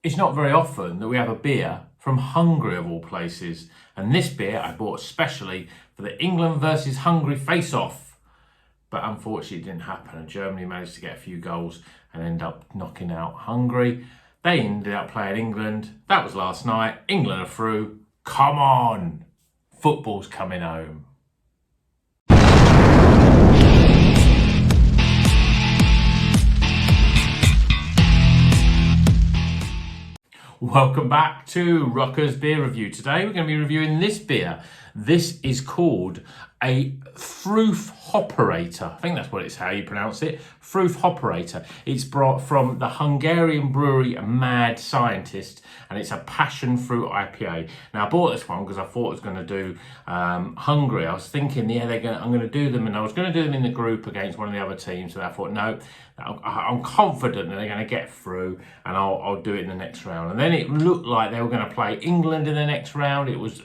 It's not very often that we have a beer from Hungary of all places. And this beer I bought especially for the England versus Hungary face-off. But unfortunately it didn't happen, and Germany managed to get a few goals and end up knocking out Hungary. They ended up playing England. That was last night. England are through. Come on! Football's coming home. Welcome back to Rocker's Beer Review. Today we're going to be reviewing this beer. This is called a Frooth Hoperator. I think that's what it's how you pronounce it. Frooth Hoperator. It's brought from the Hungarian Brewery Mad Scientist, and it's a Passion Fruit IPA. Now I bought this one because I thought I was going to do Hungary. I was thinking, yeah, I'm going to do them, and I was going to do them in the group against one of the other teams. So I thought, no, I'm confident that they're going to get through, and I'll do it in the next round. And then it looked like they were going to play England in the next round. It was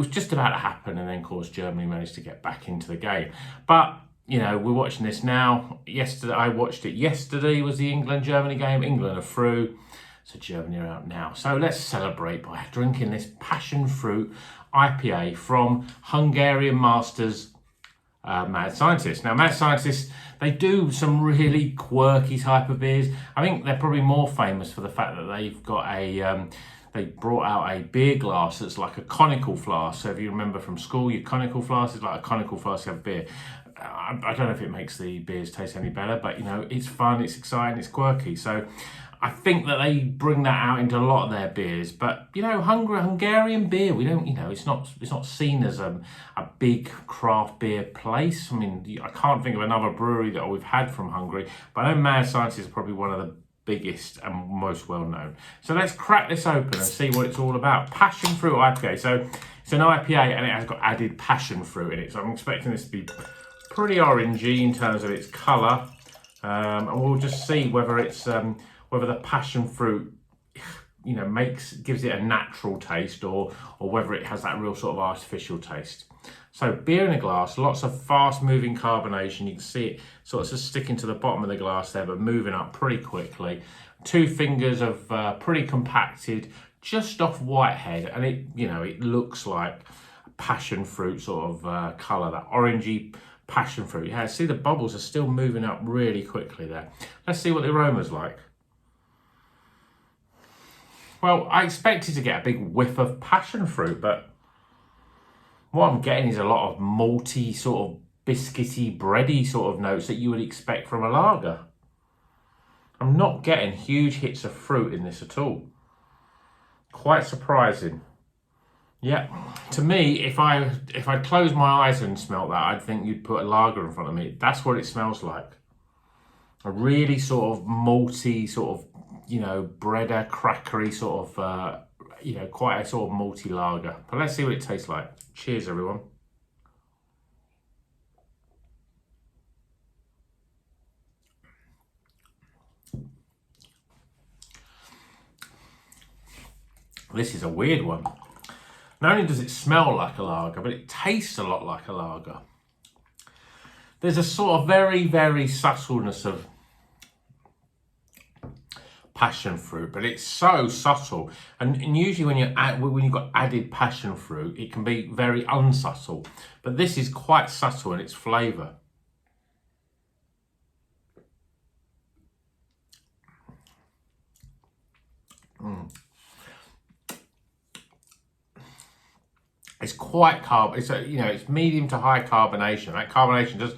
just about to happen, and then of course Germany managed to get back into the game. But you know, we're watching this now. I watched it yesterday, was the England-Germany game. England are through, so Germany are out now. So let's celebrate by drinking this Passion Fruit IPA from Hungarian Masters Mad Scientist. Now, Mad Scientists, they do some really quirky type of beers. I think they're probably more famous for the fact that they've got they brought out a beer glass that's like a conical flask. So if you remember from school, your conical flask is like a conical flask of beer. I don't know if it makes the beers taste any better, but you know, it's fun, it's exciting, it's quirky. So I think that they bring that out into a lot of their beers. But you know, Hungarian beer, we don't, you know, it's not seen as a big craft beer place. I mean, I can't think of another brewery that we've had from Hungary, but I know Mad Science is probably one of the biggest and most well known. So let's crack this open and see what it's all about. Passion Fruit IPA. So it's an IPA and it has got added passion fruit in it. So I'm expecting this to be pretty orangey in terms of its colour, and we'll just see whether it's whether the passion fruit, you know, gives it a natural taste, or whether it has that real sort of artificial taste. So beer in a glass, lots of fast moving carbonation. You can see it sort of just sticking to the bottom of the glass there, but moving up pretty quickly. 2 fingers of pretty compacted, just off whitehead, and it, you know, it looks like a passion fruit sort of colour, that orangey passion fruit. Yeah, see the bubbles are still moving up really quickly there. Let's see what the aroma's like. Well, I expected to get a big whiff of passion fruit, but what I'm getting is a lot of malty, sort of biscuity, bready sort of notes that you would expect from a lager. I'm not getting huge hits of fruit in this at all. Quite surprising. Yeah, to me, if I close my eyes and smelt that, I'd think you'd put a lager in front of me. That's what it smells like. A really sort of malty, sort of, you know, breader, crackery sort of, you know, quite a sort of malty lager. But let's see what it tastes like. Cheers, everyone. This is a weird one. Not only does it smell like a lager, but it tastes a lot like a lager. There's a sort of very, very subtleness of passion fruit, but it's so subtle, and usually when you've got added passion fruit, it can be very unsubtle, but this is quite subtle in its flavour. It's quite it's medium to high carbonation. That carbonation just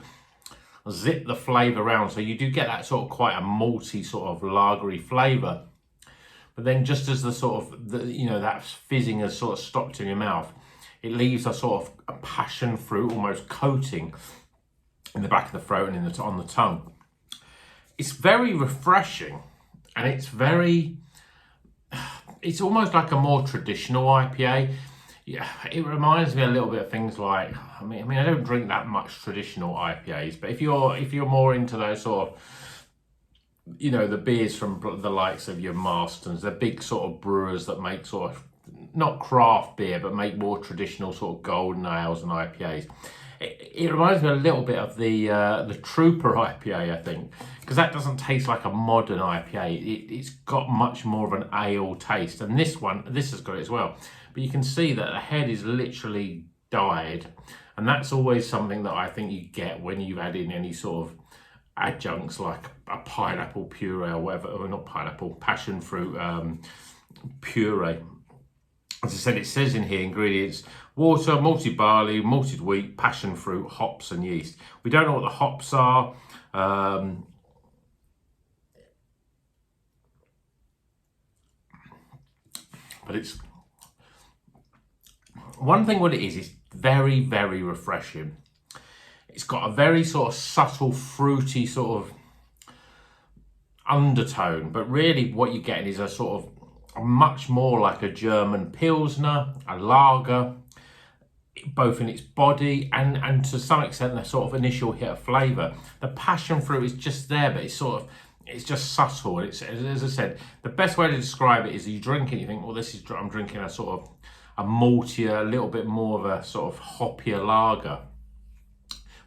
zip the flavour around, so you do get that sort of quite a malty sort of lagery flavour. But then just as the sort of that fizzing has sort of stopped in your mouth, it leaves a sort of a passion fruit almost coating in the back of the throat and on the tongue. It's very refreshing, and it's almost like a more traditional IPA. Yeah, it reminds me a little bit of things like, I mean, I don't drink that much traditional IPAs, but if you're more into those sort of, you know, the beers from the likes of your Marston's, the big sort of brewers that make sort of, not craft beer, but make more traditional sort of golden ales and IPAs. it reminds me a little bit of the Trooper IPA, I think, because that doesn't taste like a modern IPA. It's got much more of an ale taste, and this has got it as well. But you can see that the head is literally dyed, and that's always something that I think you get when you add in any sort of adjuncts like a pineapple puree or whatever, or not pineapple, passion fruit puree. As I said, it says in here ingredients: water, malted barley, malted wheat, passion fruit, hops and yeast. We don't know what the hops are. But it's one thing. What it is very, very refreshing. It's got a very sort of subtle, fruity sort of undertone, but really what you're getting is a sort of much more like a German Pilsner, a lager, both in its body and to some extent the sort of initial hit of flavour. The passion fruit is just there, but it's just subtle. It's, as I said, the best way to describe it is you drink it, you think, well, I'm drinking a sort of a maltier, a little bit more of a sort of hoppier lager.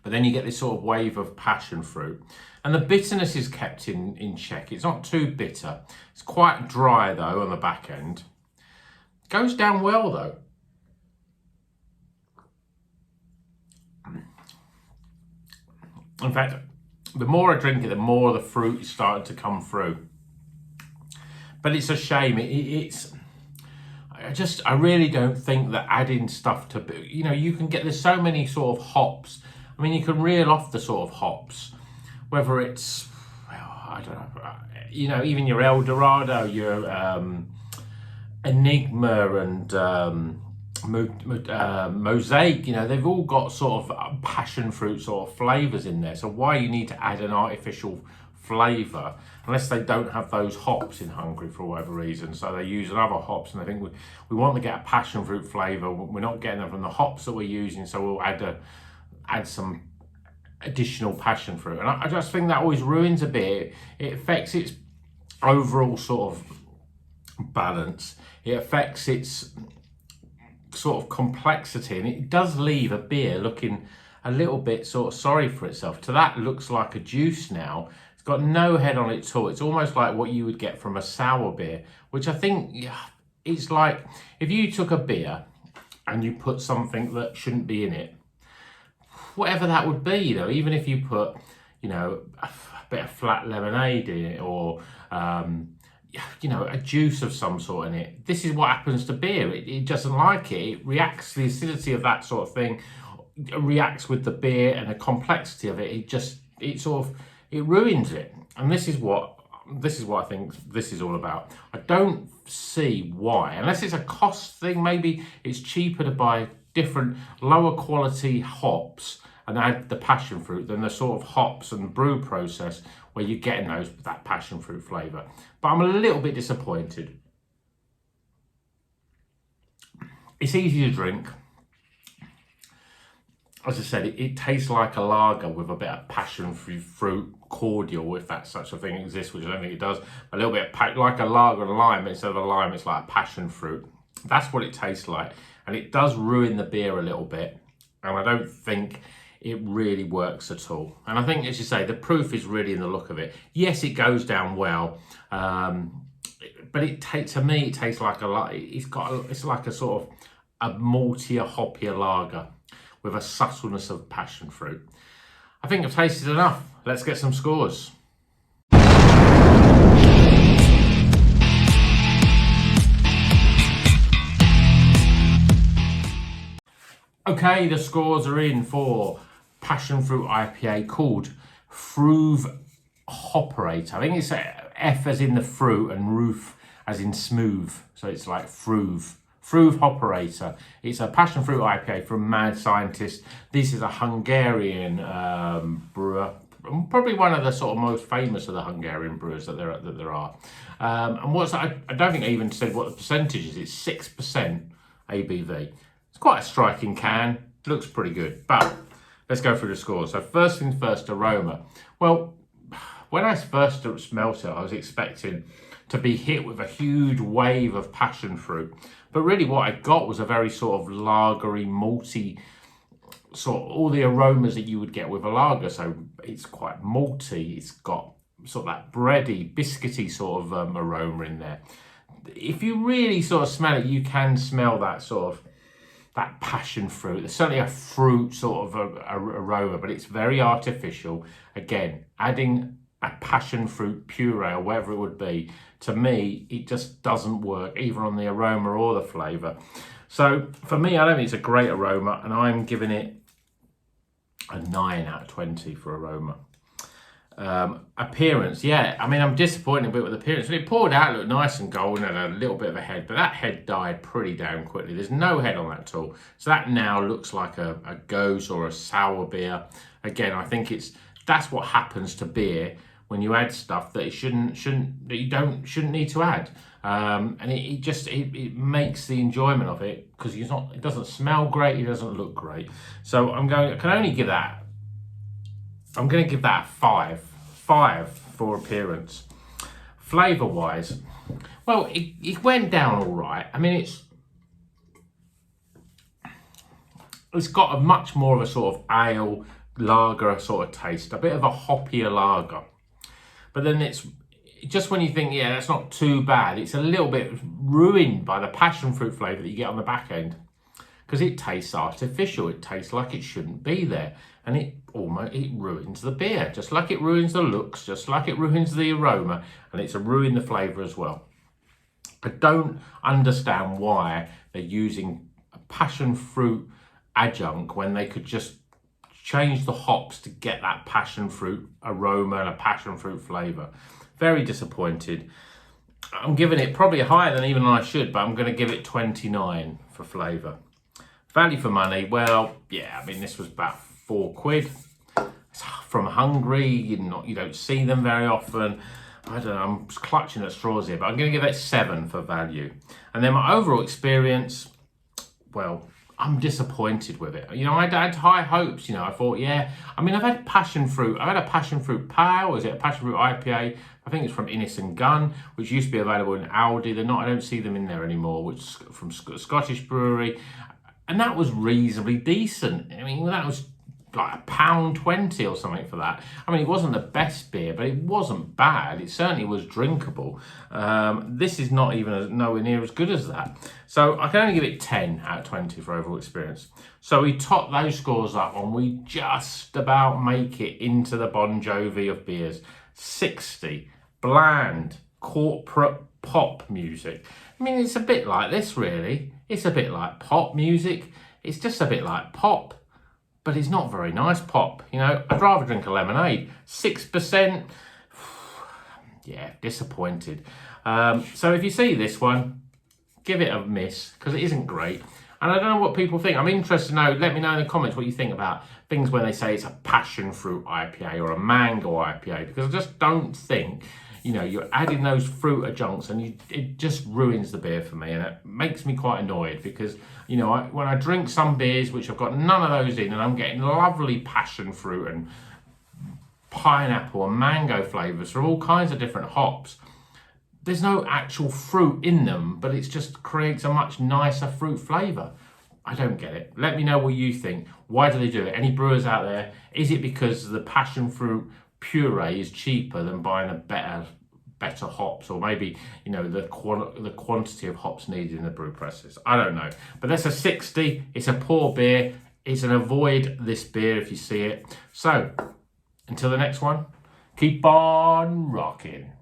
But then you get this sort of wave of passion fruit. And the bitterness is kept in check. It's not too bitter. It's quite dry, though, on the back end. Goes down well, though. In fact, the more I drink it, the more the fruit is starting to come through. But it's a shame. I really don't think that adding stuff to, you can get, there's so many sort of hops. I mean, you can reel off the sort of hops, whether it's, well, I don't know, even your El Dorado, your Enigma and Mosaic, they've all got sort of passion fruit sort of flavours in there. So why you need to add an artificial flavour, unless they don't have those hops in Hungary for whatever reason. So they use other hops, and I think we want to get a passion fruit flavour. We're not getting them from the hops that we're using, so we'll add some additional passion fruit, and I just think that always ruins a bit. It affects its overall sort of balance. It affects its sort of complexity, and it does leave a beer looking a little bit sort of sorry for itself. To that, looks like a juice now. It's got no head on it at all. It's almost like what you would get from a sour beer, which I think it's like if you took a beer and you put something that shouldn't be in it, whatever that would be, even if you put, a bit of flat lemonade in it, or, a juice of some sort in it. This is what happens to beer. It doesn't like it. It reacts, the acidity of that sort of thing reacts with the beer, and the complexity of it, it ruins it. And this is what I think this is all about. I don't see why, unless it's a cost thing. Maybe it's cheaper to buy different lower quality hops and add the passion fruit than the sort of hops and brew process where you're getting that passion fruit flavour. But I'm a little bit disappointed. It's easy to drink. As I said, it tastes like a lager with a bit of passion fruit cordial, if that such a thing exists, which I don't think it does. A little bit like a lager and lime. Instead of a lime, it's like a passion fruit. That's what it tastes like. And it does ruin the beer a little bit. And I don't think it really works at all. And I think, as you say, the proof is really in the look of it. Yes, it goes down well. But to me, it tastes like it's like a sort of a maltier, hoppier lager with a subtleness of passion fruit. I think I've tasted enough. Let's get some scores. Okay, the scores are in for Passion Fruit IPA called Frooth Hoperator. I think it's F as in the fruit and roof as in smooth. So it's like Frooth Hoperator. It's a Passion Fruit IPA from Mad Scientist. This is a Hungarian brewer. Probably one of the sort of most famous of the Hungarian brewers that there are. And I don't think I even said what the percentage is. It's 6% ABV. It's quite a striking can. Looks pretty good. But let's go through the scores. So first things first, aroma. Well, when I first smelt it, I was expecting to be hit with a huge wave of passion fruit. But really what I got was a very sort of lagery, malty sort of all the aromas that you would get with a lager. So it's quite malty. It's got sort of that bready, biscuity sort of aroma in there. If you really sort of smell it, you can smell that sort of that passion fruit. There's certainly a fruit sort of aroma, but it's very artificial. Again, adding a passion fruit puree or whatever it would be, to me, it just doesn't work either on the aroma or the flavour. So for me, I don't think it's a great aroma, and I'm giving it a 9 out of 20 for aroma. Appearance, yeah, I mean, I'm disappointed a bit with appearance. When it poured out, it looked nice and golden and a little bit of a head, but that head died pretty damn quickly. There's no head on that at all. So that now looks like a gose or a sour beer. Again, I think that's what happens to beer when you add stuff that it shouldn't need to add. And it makes the enjoyment of it, because it doesn't smell great, it doesn't look great. So I'm going to give that a 5 for appearance. Flavour wise, well, it went down all right. I mean, it's got a much more of a sort of ale lager sort of taste, a bit of a hoppier lager. But then it's just when you think, yeah, that's not too bad, it's a little bit ruined by the passion fruit flavour that you get on the back end, because it tastes artificial. It tastes like it shouldn't be there, and it ruins the beer, just like it ruins the looks, just like it ruins the aroma, and it's ruined the flavour as well. I don't understand why they're using a passion fruit adjunct when they could just change the hops to get that passion fruit aroma and a passion fruit flavour. Very disappointed. I'm giving it probably higher than even I should, but I'm going to give it 29 for flavour. Value for money, well, yeah, I mean, this was about £4. It's from Hungary, you don't see them very often. I don't know, I'm clutching at straws here, but I'm going to give it 7 for value. And then my overall experience, well, I'm disappointed with it. I had high hopes. I thought, yeah. I mean, I've had passion fruit. I've had a passion fruit pale. Is it a passion fruit IPA? I think it's from Innis & Gunn, which used to be available in Aldi. They're not. I don't see them in there anymore. Which is from Scottish Brewery, and that was reasonably decent. I mean, that was like £1.20 or something for that. I mean, it wasn't the best beer, but it wasn't bad. It certainly was drinkable. This is not even nowhere near as good as that. So I can only give it 10 out of 20 for overall experience. So we top those scores up and we just about make it into the Bon Jovi of beers. 60, bland, corporate pop music. I mean, it's a bit like this, really. It's a bit like pop music. It's just a bit like pop. But it's not very nice pop. I'd rather drink a lemonade. 6%, yeah, disappointed. So if you see this one, give it a miss, because it isn't great. And I don't know what people think. I'm interested to know. Let me know in the comments what you think about things when they say it's a passion fruit IPA or a mango IPA, because I just don't think, you're adding those fruit adjuncts and it just ruins the beer for me, and it makes me quite annoyed, because when I drink some beers which have got none of those in, and I'm getting lovely passion fruit and pineapple and mango flavours from all kinds of different hops, there's no actual fruit in them, but it just creates a much nicer fruit flavour. I don't get it. Let me know what you think. Why do they do it? Any brewers out there? Is it because the passion fruit puree is cheaper than buying a better hops, or maybe the quantity of hops needed in the brew presses? I don't know, but that's a 60. It's a poor beer. It's an avoid this beer if you see it. So until the next one, keep on rocking.